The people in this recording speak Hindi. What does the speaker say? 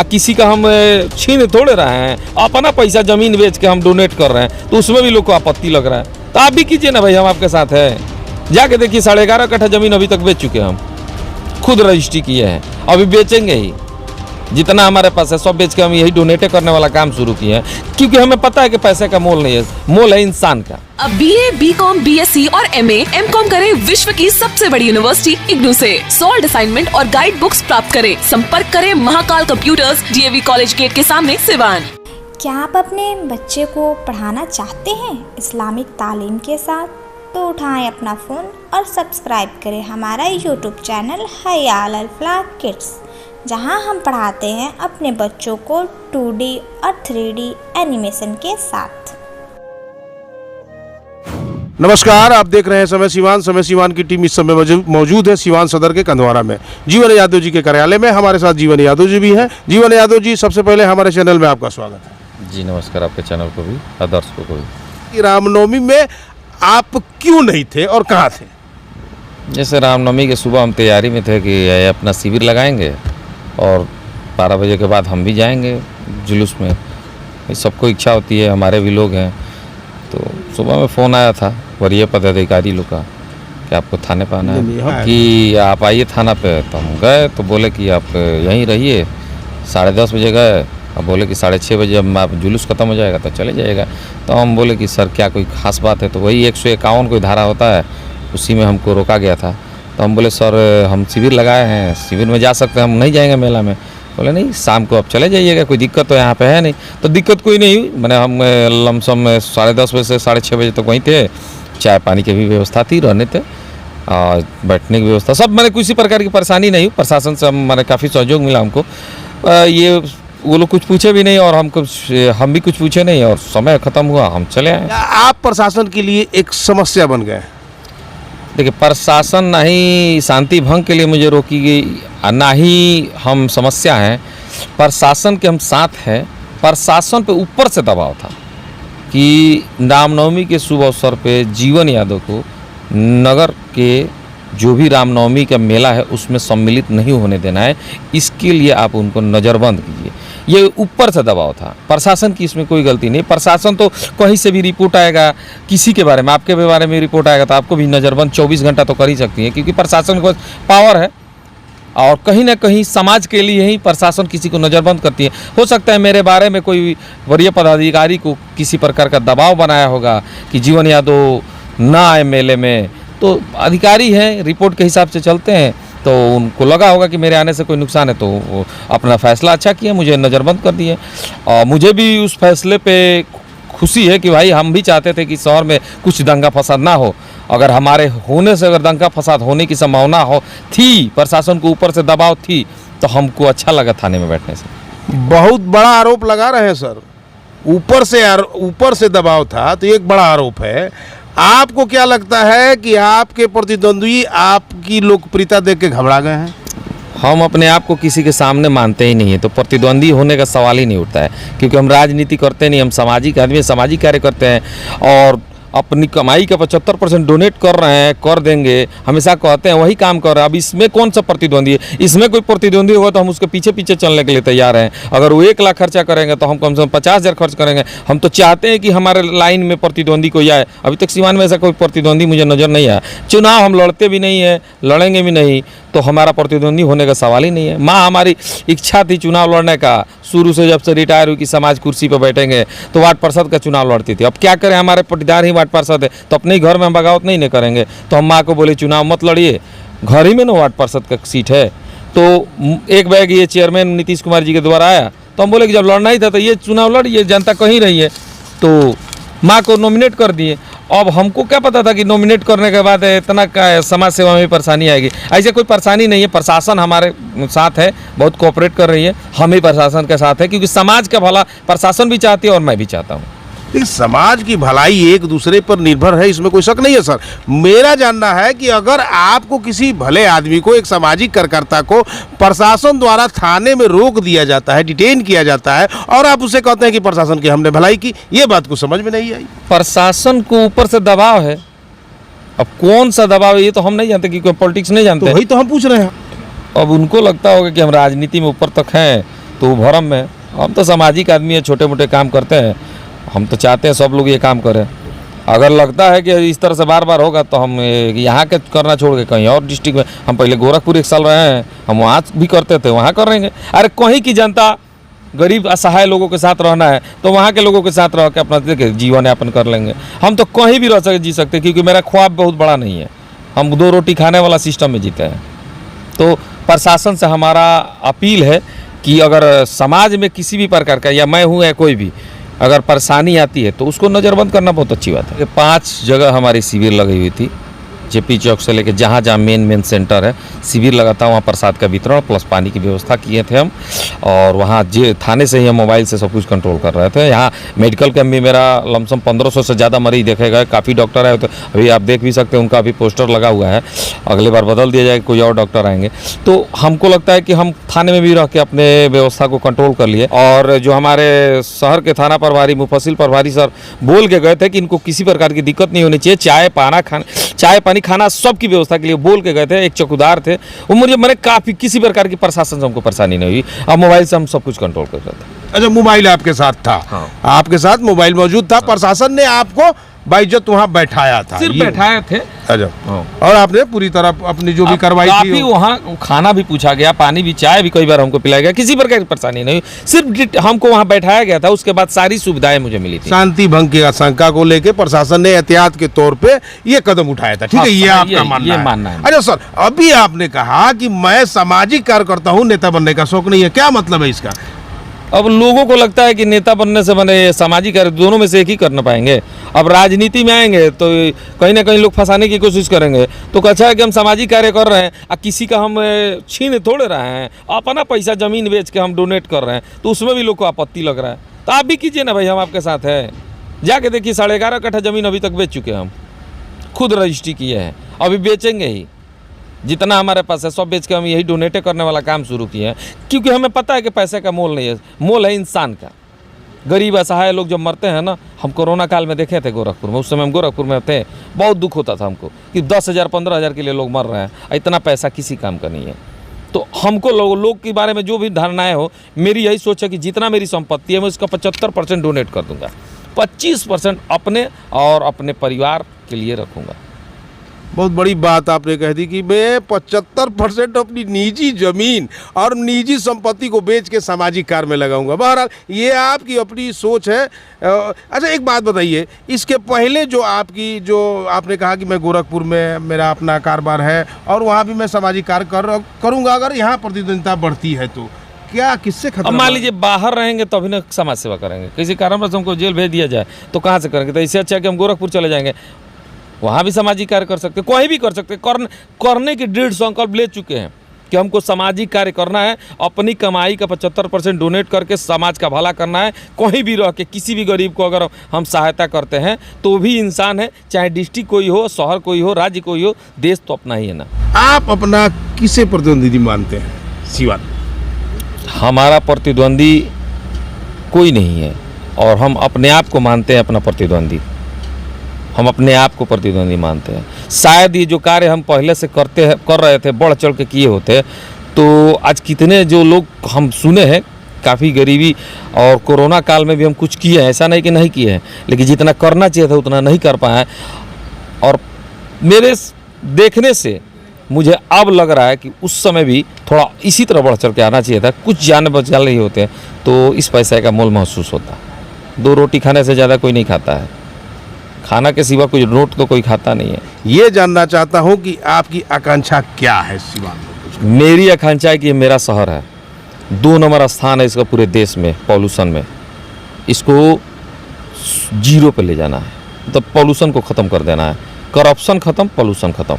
किसी का हम छीन थोड़े रहे हैं, अपना पैसा ज़मीन बेच के हम डोनेट कर रहे हैं, तो उसमें भी लोग को आपत्ति लग रहा है। तो आप भी कीजिए ना भाई, हम आपके साथ हैं। जाके देखिए 11.5 कट्ठा ज़मीन अभी तक बेच चुके हैं, हम खुद रजिस्ट्री किए हैं, अभी बेचेंगे ही। जितना हमारे पास है सब बेच के हम यही डोनेट करने वाला काम शुरू किए हैं, क्योंकि हमें पता है कि पैसे का मोल नहीं है, मोल है इंसान का। अब BA, BCom, BSc और MA, MCom करें विश्व की सबसे बड़ी यूनिवर्सिटी इग्नू से। सॉल्ड असाइनमेंट और गाइड बुक्स प्राप्त करें। संपर्क करें Mahakal computers, DAV college gate के सामने, सिवान। क्या आप अपने बच्चे को पढ़ाना चाहते हैं इस्लामिक तालीम के साथ? तो उठाएं अपना फ़ोन और सब्सक्राइब करें हमारा YouTube चैनल हयाल अल फलाह किड्स, जहां हम पढ़ाते हैं अपने बच्चों को 2D और 3D एनिमेशन के साथ। नमस्कार, आप देख रहे हैं समय सिवान की टीम इस समय मौजूद है सिवान सदर के कंधवारा में, जीवन यादव जी के कार्यालय में। हमारे साथ जीवन यादव जी भी हैं। जीवन यादव जी, सबसे पहले हमारे चैनल में आपका स्वागत है। जी नमस्कार, आपके चैनल को भी, दर्शकों को भी। रामनवमी में आप क्यों नहीं थे और कहाँ थे? जैसे रामनवमी के सुबह हम तैयारी में थे कि अपना शिविर लगाएंगे और 12 बजे के बाद हम भी जाएंगे जुलूस में। सबको इच्छा होती है, हमारे भी लोग हैं। तो सुबह में फ़ोन आया था वरीय पदाधिकारी लोग का कि आपको थाने पर आना है, कि आप आइए थाना पे। तो हम गए, तो बोले कि आप यहीं रहिए। 10:30 बजे गए, अब बोले कि 6:30 बजे जब आप जुलूस ख़त्म हो जाएगा तो चले जाएगा। तो हम बोले कि सर क्या कोई ख़ास बात है? तो वही 151 कोई धारा होता है, उसी में हमको रोका गया था। तो हम बोले सर हम शिविर लगाए हैं, शिविर में जा सकते हैं, हम नहीं जाएंगे मेला में। बोले नहीं, शाम को आप चले जाइएगा, कोई दिक्कत तो यहाँ पे है नहीं। तो दिक्कत कोई नहीं हुई। मैंने हम लमसम 10:30 बजे से 6:30 बजे तक वहीं थे। चाय पानी की भी व्यवस्था थी, रहने थे और बैठने की व्यवस्था सब, मैंने किसी प्रकार की परेशानी नहीं हुई। प्रशासन से मैंने काफ़ी सहयोग मिला हमको। ये वो लोग कुछ पूछे भी नहीं और हम भी कुछ पूछे नहीं, और समय ख़त्म हुआ, हम चले आए। आप प्रशासन के लिए एक समस्या बन गए? देखिए, प्रशासन ना ही शांति भंग के लिए मुझे रोकी गई, ना ही हम समस्या हैं। प्रशासन के हम साथ हैं। प्रशासन पे ऊपर से दबाव था कि रामनवमी के शुभ अवसर पे जीवन यादव को नगर के जो भी रामनवमी का मेला है उसमें सम्मिलित नहीं होने देना है। इसके लिए आप उनको नज़रबंद कीजिए। ये ऊपर से दबाव था, प्रशासन की इसमें कोई गलती नहीं। प्रशासन तो कहीं से भी रिपोर्ट आएगा किसी के बारे में, आपके बारे में रिपोर्ट आएगा तो आपको भी नज़रबंद 24 घंटा तो कर ही सकती है, क्योंकि प्रशासन को पावर है। और कहीं ना कहीं समाज के लिए ही प्रशासन किसी को नज़रबंद करती है। हो सकता है मेरे बारे में कोई वरीय पदाधिकारी को किसी प्रकार का दबाव बनाया होगा कि जीवन यादव ना आए मेले में, तो अधिकारी हैं, रिपोर्ट के हिसाब से चलते हैं। तो उनको लगा होगा कि मेरे आने से कोई नुकसान है, तो वो अपना फैसला अच्छा किया, मुझे नज़रबंद कर दिए। और मुझे भी उस फैसले पे खुशी है कि भाई हम भी चाहते थे कि शहर में कुछ दंगा फसाद ना हो। अगर हमारे होने से अगर दंगा फसाद होने की संभावना थी, प्रशासन को ऊपर से दबाव थी, तो हमको अच्छा लगा थाने में बैठने से। बहुत बड़ा आरोप लगा रहे हैं सर, ऊपर से दबाव था, तो एक बड़ा आरोप है। आपको क्या लगता है कि आपके प्रतिद्वंदी आपकी लोकप्रियता देख के घबरा गए हैं? हम अपने आप को किसी के सामने मानते ही नहीं है, तो प्रतिद्वंदी होने का सवाल ही नहीं उठता है, क्योंकि हम राजनीति करते नहीं, हम सामाजिक आदमी, सामाजिक कार्य करते हैं और अपनी कमाई का 75% डोनेट कर रहे हैं, कर देंगे, हमेशा कहते हैं, वही काम कर रहे हैं। अब इसमें कौन सा प्रतिद्वंदी है? इसमें कोई प्रतिद्वंदी होगा तो हम उसके पीछे पीछे चलने के लिए तैयार हैं। अगर वो 1 लाख खर्चा करेंगे तो हम कम से कम 50,000 खर्च करेंगे। हम तो चाहते हैं कि हमारे लाइन में प्रतिद्वंदी कोई आए। अभी तक सिवान में ऐसा कोई प्रतिद्वंदी मुझे नज़र नहीं आया। चुनाव हम लड़ते भी नहीं है, लड़ेंगे भी नहीं, तो हमारा प्रतिद्वंदी होने का सवाल ही नहीं है। माँ हमारी इच्छा थी चुनाव लड़ने का, शुरू से जब से रिटायर हुई कि समाज कुर्सी पर बैठेंगे, तो वार्ड पार्षद का चुनाव लड़ती थी। अब क्या करें, हमारे पटीदार ही वार्ड पार्षद है, तो अपने ही घर में हम बगावत नहीं करेंगे। तो हम माँ को बोले चुनाव मत लड़िए, घर ही में ना वार्ड पार्षद का सीट है। तो एक बैग ये चेयरमैन नीतीश कुमार जी के द्वारा आया, तो हम बोले कि जब लड़ना ही था तो ये चुनाव लड़िए, जनता कहीं रही है। तो माँ को नॉमिनेट कर दिए। अब हमको क्या पता था कि नॉमिनेट करने के बाद इतना समाज सेवा में परेशानी आएगी। ऐसे कोई परेशानी नहीं है, प्रशासन हमारे साथ है, बहुत कोऑपरेट कर रही है, हम ही प्रशासन के साथ है, क्योंकि समाज का भला प्रशासन भी चाहती है और मैं भी चाहता हूँ। इस समाज की भलाई एक दूसरे पर निर्भर है, इसमें कोई शक नहीं है सर। मेरा जानना है कि अगर आपको किसी भले आदमी को, एक सामाजिक कार्यकर्ता को प्रशासन द्वारा थाने में रोक दिया जाता है, डिटेन किया जाता है, और आप उसे कहते हैं कि प्रशासन की हमने भलाई की, ये बात को समझ में नहीं आई। प्रशासन को ऊपर से दबाव है, अब कौन सा दबाव है ये तो हम नहीं जानते, क्योंकि पॉलिटिक्स नहीं जानते। तो वही तो हम पूछ रहे हैं। अब उनको लगता होगा कि हम राजनीति में ऊपर तक हैं, तो वो भरम में। हम तो सामाजिक आदमी है, छोटे मोटे काम करते हैं, हम तो चाहते हैं सब लोग ये काम करें। अगर लगता है कि इस तरह से बार बार होगा तो हम यहाँ के करना छोड़ के कहीं और डिस्ट्रिक्ट में, हम पहले गोरखपुर 1 साल रहे हैं, हम वहाँ भी करते थे, वहाँ करेंगे। अरे कहीं की जनता गरीब असहाय लोगों के साथ रहना है तो वहाँ के लोगों के साथ रह के अपना देखिए जीवन यापन कर लेंगे। हम तो कहीं भी रह सके जी सकते, क्योंकि मेरा ख्वाब बहुत बड़ा नहीं है, हम 2 रोटी खाने वाला सिस्टम में जीते हैं। तो प्रशासन से हमारा अपील है कि अगर समाज में किसी भी प्रकार का, या मैं हूँ या कोई भी, अगर परेशानी आती है तो उसको नज़रबंद करना बहुत अच्छी बात है। 5 जगह हमारी शिविर लगी हुई थी, जेपी चौक से लेके जहाँ जहाँ मेन सेंटर है शिविर लगा था, वहाँ प्रसाद का वितरण प्लस पानी की व्यवस्था किए थे हम। और वहाँ जे थाने से ही हम मोबाइल से सब कुछ कंट्रोल कर रहे थे। यहाँ मेडिकल कैंप भी मेरा लमसम 1500 से ज़्यादा मरीज देखे गए, काफ़ी डॉक्टर आए, तो अभी आप देख भी सकते हैं उनका अभी पोस्टर लगा हुआ है, अगली बार बदल दिया जाएगा, कोई और डॉक्टर आएंगे। तो हमको लगता है कि हम थाने में भी रह के अपने व्यवस्था को कंट्रोल कर लिए। और जो हमारे शहर के थाना प्रभारी मुफस्सिल प्रभारी सर बोल के गए थे कि इनको किसी प्रकार की दिक्कत नहीं होनी चाहिए, चाय पानी खाना सबकी व्यवस्था के लिए बोल के गए थे। एक चौकीदार थे, वो मैंने काफ़ी किसी प्रकार की प्रशासन से हमको परेशानी नहीं हुई। अब मोबाइल से हम सब कुछ कंट्रोल कर रहे थे। अच्छा, मोबाइल आपके साथ था? हाँ। आपके साथ मोबाइल मौजूद था, प्रशासन ने आपको बाइज्जत वहाँ बैठाया था? सिर्फ बैठाए थे। अच्छा, हाँ। और आपने पूरी तरह अपनी जो भी कार्रवाई काफी की? वहाँ खाना भी पूछा गया, पानी भी, चाय भी कई बार हमको पिलाया गया, किसी प्रकार की परेशानी नहीं हुई। सिर्फ हमको वहाँ बैठाया गया था, उसके बाद सारी सुविधाएं मुझे मिली थी। शांति भंग की आशंका को लेकर प्रशासन ने एहतियात के तौर पे ये कदम उठाया था, ठीक है? ये हाँ, आपका मानना है। है। अच्छा सर, अभी आपने कहा कि मैं सामाजिक कार्यकर्ता हूँ, नेता बनने का शौक नहीं है, क्या मतलब है इसका? अब लोगों को लगता है कि नेता बनने से बने सामाजिक कार्य, दोनों में से एक ही करना पाएंगे। अब राजनीति में आएंगे तो कहीं ना कहीं लोग फंसाने की कोशिश करेंगे, तो अच्छा है कि हम सामाजिक कार्य कर रहे हैं और किसी का हम छीन थोड़े रहे हैं, अपना पैसा जमीन बेच के हम डोनेट कर रहे हैं, तो उसमें भी लोग को आपत्ति लग रहा है। तो आप भी कीजिए ना भाई, हम आपके साथ हैं। जाके देखिए 11.5 कट्ठा जमीन अभी तक बेच चुके हैं, हम खुद रजिस्ट्री किए हैं, अभी बेचेंगे ही। जितना हमारे पास है सब बेच के हम यही डोनेटे करने वाला काम शुरू किए हैं, क्योंकि हमें पता है कि पैसे का मोल नहीं है, मोल है इंसान का। गरीब असहाय लोग जब मरते हैं ना, हम कोरोना काल में देखे थे गोरखपुर में, उस समय हम गोरखपुर में थे, बहुत दुख होता था हमको कि 10,000 15,000 के लिए लोग मर रहे हैं, इतना पैसा किसी काम का नहीं है। तो हमको लोग के बारे में जो भी धारणाएं हो, मेरी यही सोच है कि जितना मेरी संपत्ति है मैं उसका 75% डोनेट कर दूंगा, 25% अपने और अपने परिवार के लिए रखूँगा। बहुत बड़ी बात आपने कह दी कि मैं 75% अपनी निजी जमीन और निजी संपत्ति को बेच के सामाजिक कार्य में लगाऊंगा। बहरहाल ये आपकी अपनी सोच है। अच्छा, एक बात बताइए, इसके पहले जो आपने कहा कि मैं गोरखपुर में मेरा अपना कारोबार है और वहाँ भी मैं सामाजिक कार्य करूँगा, अगर यहाँ प्रतिद्वंदिता बढ़ती है तो क्या, किससे खतरा? अब मान लीजिए बाहर रहेंगे तो अभी ना समाज सेवा करेंगे, किसी कारणवश हमको जेल भेज दिया जाए तो कहाँ से करेंगे? तो इससे अच्छा है कि हम गोरखपुर चले जाएंगे, वहाँ भी सामाजिक कार्य कर सकते, कहीं भी कर सकते। करने की दृढ़ संकल्प ले चुके हैं कि हमको सामाजिक कार्य करना है, अपनी कमाई का 75% डोनेट करके समाज का भला करना है। कहीं भी रह के किसी भी गरीब को अगर हम सहायता करते हैं तो भी इंसान है, चाहे डिस्ट्रिक्ट कोई हो, शहर कोई हो, राज्य कोई हो, देश तो अपना ही है ना। आप अपना किसे प्रतिद्वंदी मानते हैं? सिवान हमारा प्रतिद्वंदी कोई नहीं है और हम अपने आप को मानते हैं अपना प्रतिद्वंदी, हम अपने आप को प्रतिद्वंदी मानते हैं। शायद ये जो कार्य हम पहले से कर रहे थे, बढ़ चढ़ के किए होते, तो आज कितने जो लोग हम सुने हैं, काफ़ी गरीबी और कोरोना काल में भी हम कुछ किए हैं, ऐसा नहीं कि नहीं किए हैं, लेकिन जितना करना चाहिए था उतना नहीं कर पाए। और मेरे देखने से मुझे अब लग रहा है कि उस समय भी थोड़ा इसी तरह बढ़ चढ़ के आना चाहिए था। कुछ जान बचा नहीं होते तो इस पैसे का मोल महसूस होता। 2 रोटी खाने से ज़्यादा कोई नहीं खाता है, खाना के सिवा कुछ नोट तो कोई खाता नहीं है। ये जानना चाहता हूँ कि आपकी आकांक्षा क्या है सिवान में? मेरी आकांक्षा है कि ये मेरा शहर है, 2 नंबर स्थान है इसका पूरे देश में पॉल्यूशन में, इसको 0 पे ले जाना है, मतलब पॉल्यूशन को ख़त्म कर देना है। करप्शन ख़त्म, पॉल्यूशन ख़त्म।